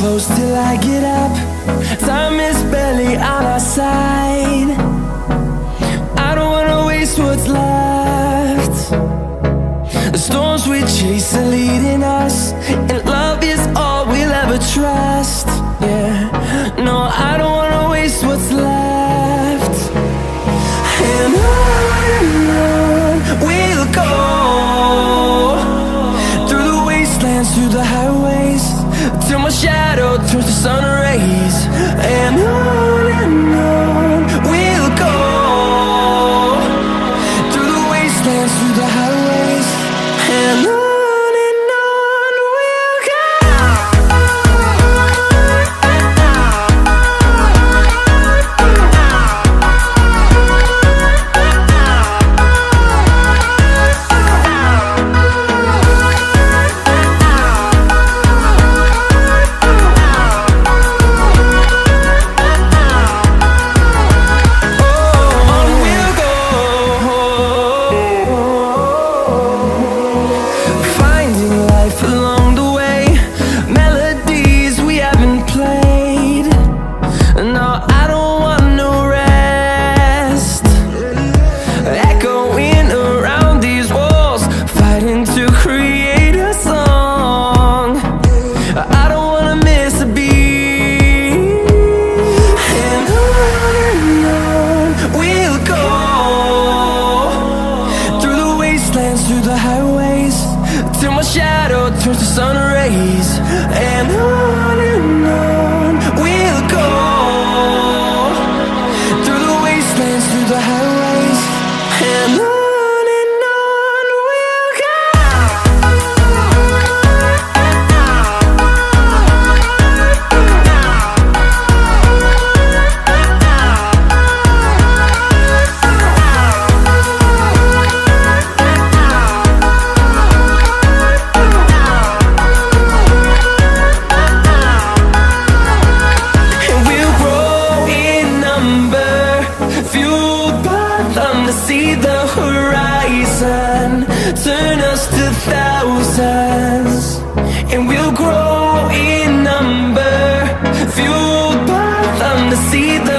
close till I get up. Time is barely on our side. I don't wanna waste what's left. The storms we chase are leading us, and love is all we'll ever trust. Yeah, no, I don't wanna waste what's left. And on we'll go, through the wastelands, through the highways, till my shadow turns to sun rays. And on we'll go, through the wastelands, through the highways, and on. Through the highways, till my shadow turns to sun rays. And on we'll go, through the wastelands, through the highways, and on we'll go. See the horizon turn us to thousands, and we'll grow in number, fueled by them to see the